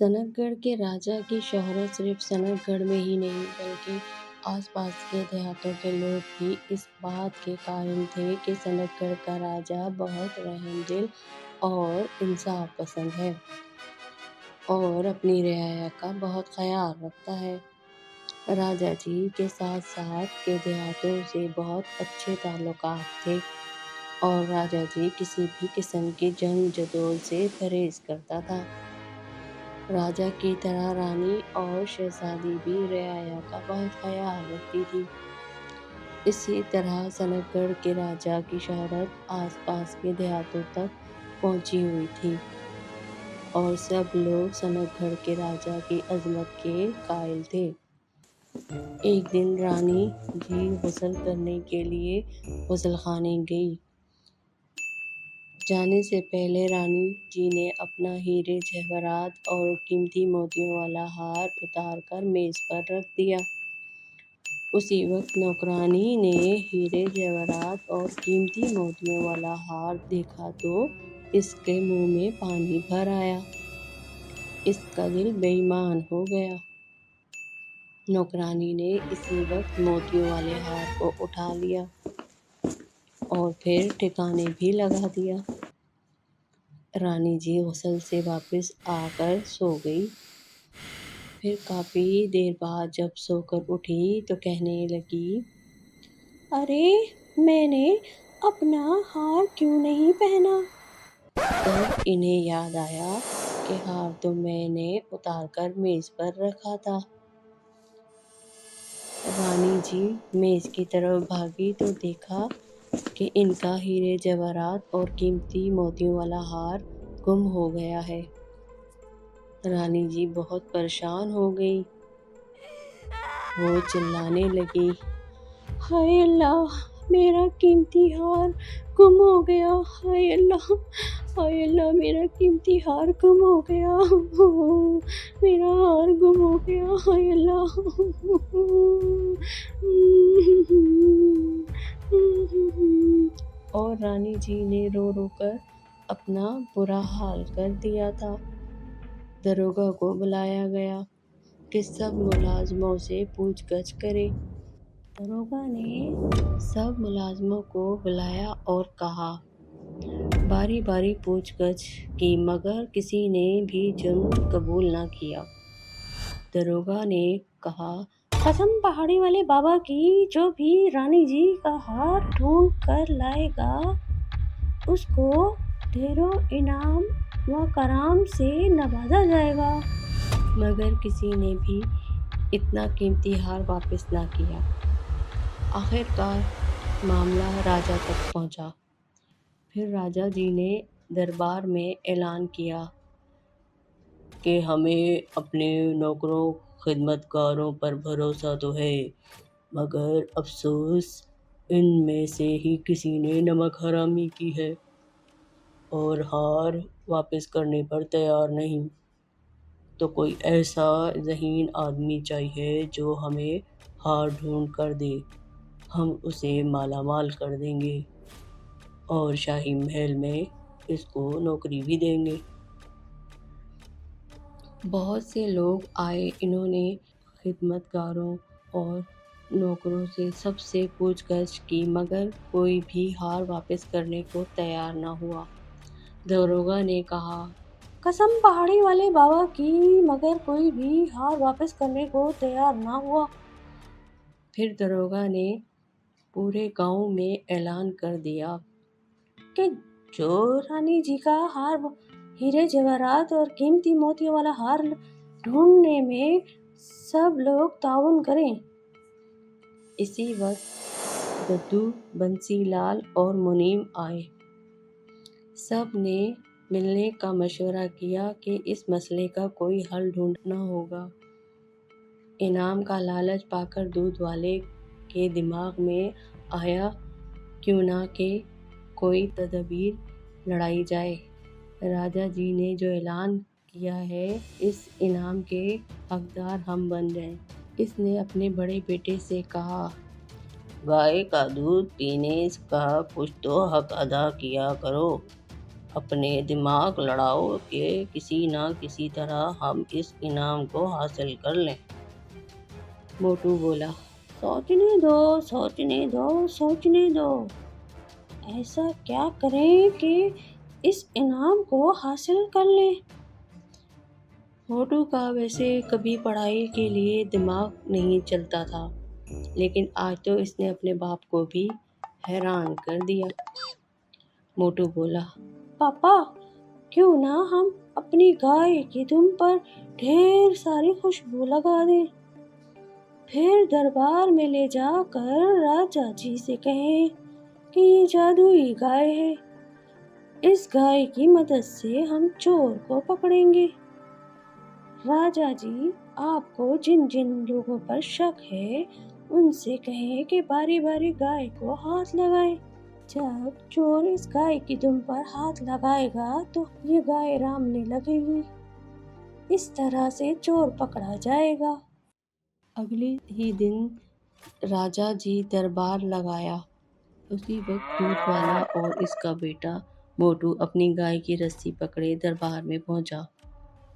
Sink گڑھ کے راجا کی شہرت صرف سنک گڑھ میں ہی نہیں بلکہ آس پاس کے دیہاتوں کے لوگ بھی اس بات کے قائل تھے کہ سنک گڑھ کا راجا بہت رحم دل اور انصاف پسند ہے اور اپنی رعایا کا بہت خیال رکھتا ہے۔ راجا جی کے ساتھ ساتھ کے دیہاتوں سے بہت اچھے تعلقات تھے اور راجا جی کسی بھی قسم کی جنگ جدول سے پرہیز کرتا تھا۔ راجا کی طرح رانی اور شہزادی بھی رعایا کا بہت خیال رکھتی تھی۔ اسی طرح سنک گڑھ کے راجا کی شہرت آس پاس کے دیہاتوں تک پہنچی ہوئی تھی اور سب لوگ سنک گڑھ کے راجا کی عظمت کے قائل تھے۔ ایک دن رانی جی غسل کرنے کے لیے غسل خانے گئی۔ جانے سے پہلے رانی جی نے اپنا ہیرے جواہرات اور قیمتی موتیوں والا ہار اتار کر میز پر رکھ دیا۔ اسی وقت نوکرانی نے ہیرے جواہرات اور قیمتی موتیوں والا ہار دیکھا تو اس کے منہ میں پانی بھر آیا۔ اس کا دل بے ایمان ہو گیا۔ نوکرانی نے اسی وقت موتیوں والے ہار کو اٹھا لیا اور پھر ٹھکانے بھی لگا دیا۔ رانی جی غسل سے واپس آ کر سو گئی۔ پھر کافی دیر بعد جب سو کر اٹھی تو کہنے لگی، ارے میں نے اپنا ہار کیوں نہیں پہنا؟ تب انہیں یاد آیا کہ ہار تو میں نے اتار کر میز پر رکھا تھا۔ رانی جی میز کی طرف بھاگی تو دیکھا کہ ان کا ہیرے جواہرات اور قیمتی موتیوں والا ہار گم ہو گیا ہے۔ رانی جی بہت پریشان ہو گئی۔ وہ چلانے لگی، ہائے اللہ! میرا قیمتی ہار گم ہو گیا! ہائے اللہ! ہائے اللہ! میرا قیمتی ہار گم ہو گیا! میرا ہار گم ہو گیا! ہائے اللہ! اور رانی جی نے رو رو کر اپنا برا حال کر دیا تھا۔ داروغہ کو بلایا گیا کہ سب ملازموں سے پوچھ گچھ کرے۔ داروغہ نے سب ملازموں کو بلایا اور کہا، باری باری پوچھ گچھ کی مگر کسی نے بھی جرم قبول نہ کیا۔ داروغہ نے کہا، قسم پہاڑی والے بابا کی، جو بھی رانی جی کا ہار ڈھونڈ کر لائے گا اس کو ڈھیروں انعام و کرام سے نوازا جائے گا۔ مگر کسی نے بھی اتنا قیمتی ہار واپس نہ کیا۔ آخر کار معاملہ راجا تک پہنچا۔ پھر راجا جی نے دربار میں اعلان کیا کہ ہمیں اپنے نوکروں خدمتگاروں پر بھروسہ تو ہے مگر افسوس ان میں سے ہی کسی نے نمک حرامی کی ہے اور ہار واپس کرنے پر تیار نہیں۔ تو کوئی ایسا ذہین آدمی چاہیے جو ہمیں ہار ڈھونڈ کر دے، ہم اسے مالا مال کر دیں گے اور شاہی محل میں اس کو نوکری بھی دیں گے۔ بہت سے لوگ آئے، انہوں نے خدمتگاروں اور نوکروں سے سب سے پوچھ گچھ کی مگر کوئی بھی ہار واپس کرنے کو تیار نہ ہوا۔ داروغہ نے کہا، قسم پہاڑی والے بابا کی، مگر کوئی بھی ہار واپس کرنے کو تیار نہ ہوا۔ پھر داروغہ نے پورے گاؤں میں اعلان کر دیا کہ جو رانی جی کا ہیرے جواہرات اور قیمتی موتیوں والا ہار ڈھونڈنے میں سب لوگ تعاون کریں۔ اسی وقت ددو، بنسی لال اور منیم آئے۔ سب نے ملنے کا مشورہ کیا کہ اس مسئلے کا کوئی حل ڈھونڈنا ہوگا۔ انعام کا لالچ پا کر دودھ والے کے دماغ میں آیا کیوں نہ کہ کوئی تدبیر لڑائی جائے۔ راجا جی نے جو اعلان کیا ہے اس انعام کے حقدار ہم بن جائیں۔ اس نے اپنے بڑے بیٹے سے کہا، گائے کا دودھ پینے کا کچھ تو حق ادا کیا کرو۔ اپنے دماغ لڑاؤ کہ کسی نہ کسی طرح ہم اس انعام کو حاصل کر لیں۔ موٹو بولا، سوچنے دو، سوچنے دو، سوچنے دو۔ ایسا کیا کریں کہ اس انعام کو حاصل کر لیں؟ موٹو کا ویسے کبھی پڑھائی کے لیے دماغ نہیں چلتا تھا، لیکن آج تو اس نے اپنے باپ کو بھی حیران کر دیا۔ موٹو بولا، پاپا، کیوں نہ ہم اپنی گائے کی دم پر ڈھیر ساری خوشبو لگا دیں، پھر دربار میں لے جا کر راجا جی سے کہیں کہ یہ جادوئی گائے ہے، اس گائے کی مدد سے ہم چور کو پکڑیں گے۔ راجا جی، آپ کو جن جن لوگوں پر شک ہے ان سے کہیں کہ باری باری گائے کو ہاتھ لگائیں۔ جب چور اس گائے کی دم پر ہاتھ لگائے گا تو یہ گائے رامنے لگے گی، اس طرح سے چور پکڑا جائے گا۔ اگلے ہی دن راجا جی دربار لگایا۔ اسی وقت دودھ والا اور اس کا بیٹا موٹو اپنی گائے کی رسی پکڑے دربار میں پہنچا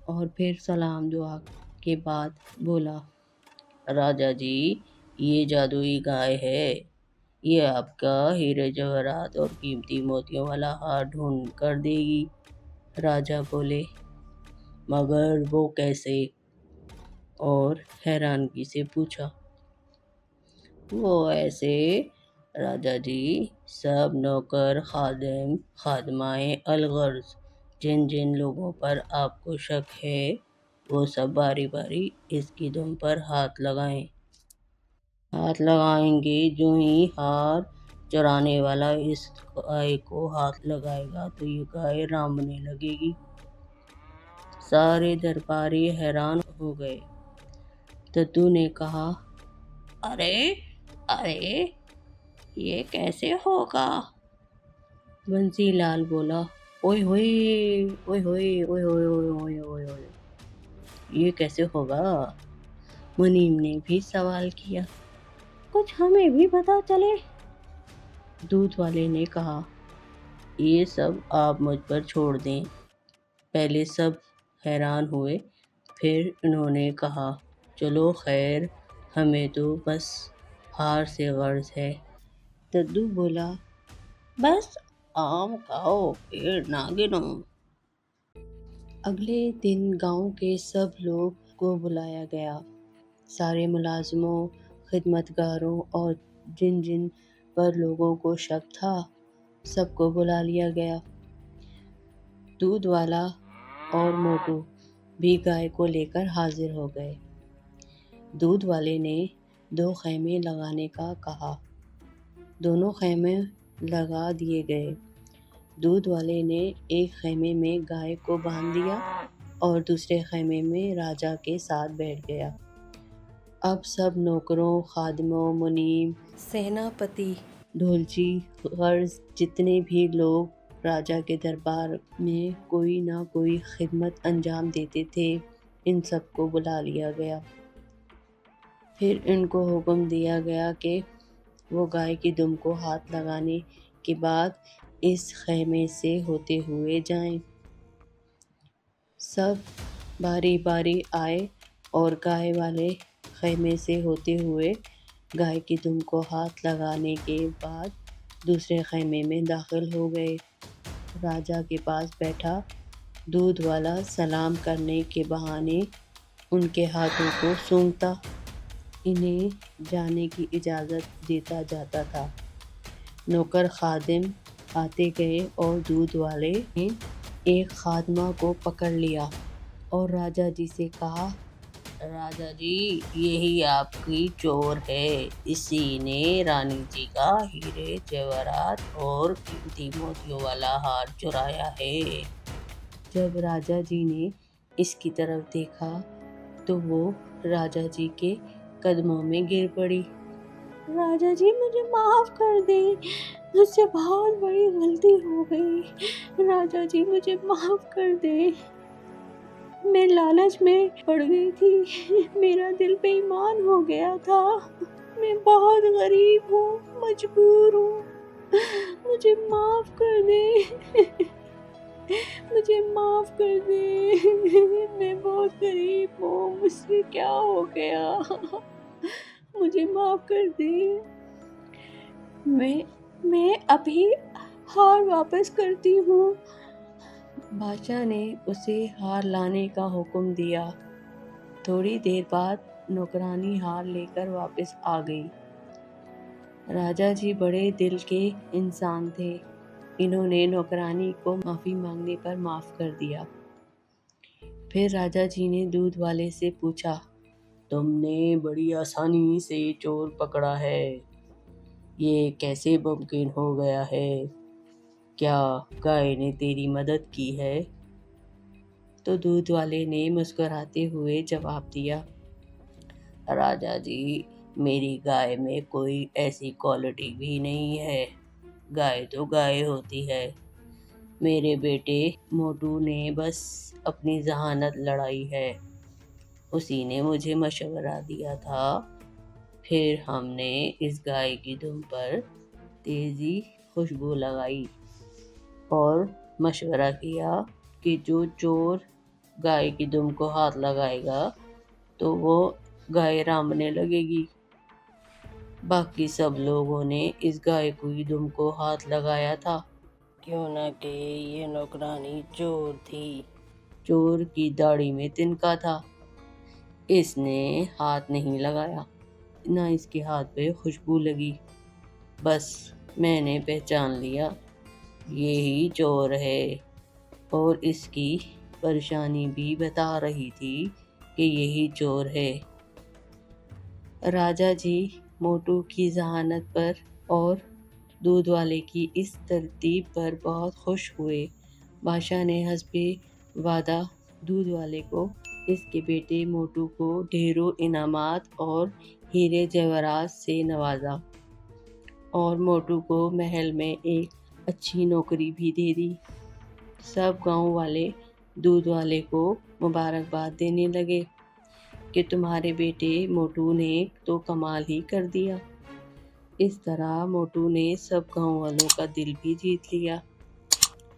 اور پھر سلام دعا کے بعد بولا، راجا جی، یہ جادوئی گائے ہے، یہ آپ کا ہیرے جواہرات اور قیمتی موتیوں والا ہار ڈھونڈ کر دے گی۔ راجا بولے، مگر وہ کیسے؟ اور حیرانگی سے پوچھا۔ وہ ایسے راجا جی، سب نوکر، خادم، خادمائیں الغرض جن جن لوگوں پر آپ کو شک ہے وہ سب باری باری اس کی دم پر ہاتھ لگائیں گے۔ جو ہی ہار چرانے والا اس گائے کو ہاتھ لگائے گا تو یہ گائے رامنے لگے گی۔ سارے درباری حیران ہو گئے۔ ددو نے کہا، ارے ارے، یہ کیسے ہوگا؟ بنسی لال بولا، اوئے ہوئے، اوئے ہوئے، اوئے ہوئے، اوئے ہوئے، اوئے، یہ کیسے ہوگا؟ منیم نے بھی سوال کیا، کچھ ہمیں بھی پتا چلے۔ دودھ والے نے کہا، یہ سب آپ مجھ پر چھوڑ دیں۔ پہلے سب حیران ہوئے، پھر انہوں نے کہا، چلو خیر، ہمیں تو بس ہار سے غرض ہے۔ ددو بولا، بس آم کھاؤ، پیڑ نہ گنو۔ اگلے دن گاؤں کے سب لوگ کو بلایا گیا۔ سارے ملازموں، خدمتگاروں اور جن جن پر لوگوں کو شک تھا سب کو بلا لیا گیا۔ دودھ والا اور موٹو بھی گائے کو لے کر حاضر ہو گئے۔ دودھ والے نے 2 خیمے لگانے کا کہا۔ دونوں خیمے لگا دیے گئے۔ دودھ والے نے ایک خیمے میں گائے کو باندھ دیا اور دوسرے خیمے میں راجا کے ساتھ بیٹھ گیا۔ اب سب نوکروں، خادموں، منیم، سیناپتی، ڈھولچی غرض جتنے بھی لوگ راجا کے دربار میں کوئی نہ کوئی خدمت انجام دیتے تھے ان سب کو بلا لیا گیا۔ پھر ان کو حکم دیا گیا کہ وہ گائے کی دم کو ہاتھ لگانے کے بعد اس خیمے سے ہوتے ہوئے جائیں۔ سب باری باری آئے اور گائے والے خیمے سے ہوتے ہوئے گائے کی دم کو ہاتھ لگانے کے بعد دوسرے خیمے میں داخل ہو گئے۔ راجا کے پاس بیٹھا دودھ والا سلام کرنے کے بہانے ان کے ہاتھوں کو سونگھتا انہیں جانے کی اجازت دیتا جاتا تھا۔ نوکر خادم آتے گئے اور دودھ والے نے ایک خادمہ کو پکڑ لیا اور راجا جی سے کہا، راجا جی، یہی آپ کی چور ہے، اسی نے رانی جی کا ہیرے جواہرات اور قیمتی موتیوں والا ہار چرایا ہے۔ جب راجا جی نے اس کی طرف دیکھا تو وہ راجا جی کے قدموں میں گر پڑی۔ راجا جی، مجھے معاف کر دیں، مجھ سے بہت بڑی غلطی ہو گئی۔ راجا جی، مجھے معاف کر دیں، میں لالچ میں پڑ گئی تھی، میرا دل بے ایمان ہو گیا تھا، میں بہت غریب ہوں، مجبور ہوں، مجھے معاف کر دیں۔ کر دے، میں بہت غریب ہوں، مجھ سے کیا ہو گیا، مجھے معاف کر دے، میں ابھی ہار واپس کرتی ہوں۔ بادشاہ نے اسے ہار لانے کا حکم دیا۔ تھوڑی دیر بعد نوکرانی ہار لے کر واپس آ گئی۔ راجا جی بڑے دل کے انسان تھے، انہوں نے نوکرانی کو معافی مانگنے پر معاف کر دیا۔ پھر راجا جی نے دودھ والے سے پوچھا، تم نے بڑی آسانی سے چور پکڑا ہے، یہ کیسے ممکن ہو گیا ہے؟ کیا گائے نے تیری مدد کی ہے؟ تو دودھ والے نے مسکراتے ہوئے جواب دیا، راجا جی، میری گائے میں کوئی ایسی کوالٹی بھی نہیں ہے، گائے تو گائے ہوتی ہے، میرے بیٹے موٹو نے بس اپنی ذہانت لڑائی ہے، اسی نے مجھے مشورہ دیا تھا، پھر ہم نے اس گائے کی دم پر تیزی خوشبو لگائی اور مشورہ کیا کہ جو چور گائے کی دم کو ہاتھ لگائے گا تو وہ گائے رامنے لگے گی۔ باقی سب لوگوں نے اس گائے کی دم کو ہاتھ لگایا تھا، کیوں نہ کہ یہ نوکرانی چور تھی۔ چور کی داڑھی میں تنکا تھا، اس نے ہاتھ نہیں لگایا، نہ اس کے ہاتھ پہ خوشبو لگی، بس میں نے پہچان لیا، یہی چور ہے، اور اس کی پریشانی بھی بتا رہی تھی کہ یہی چور ہے۔ راجا جی موٹو کی ذہانت پر اور دودھ والے کی اس ترتیب پر بہت خوش ہوئے۔ بادشاہ نے حسب وعدہ دودھ والے کو، اس کے بیٹے موٹو کو ڈھیروں انعامات اور ہیرے جواہرات سے نوازا، اور موٹو کو محل میں ایک اچھی نوکری بھی دے دی۔ سب گاؤں والے دودھ والے کو مبارکباد دینے لگے کہ تمہارے بیٹے موٹو نے تو کمال ہی کر دیا۔ اس طرح موٹو نے سب گاؤں والوں کا دل بھی جیت لیا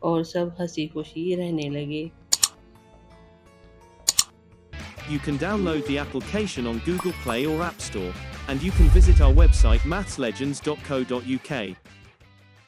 اور سب ہنسی خوشی رہنے لگے۔ You can download the application on Google Play or App Store, and you can visit our website mathslegends.co.uk.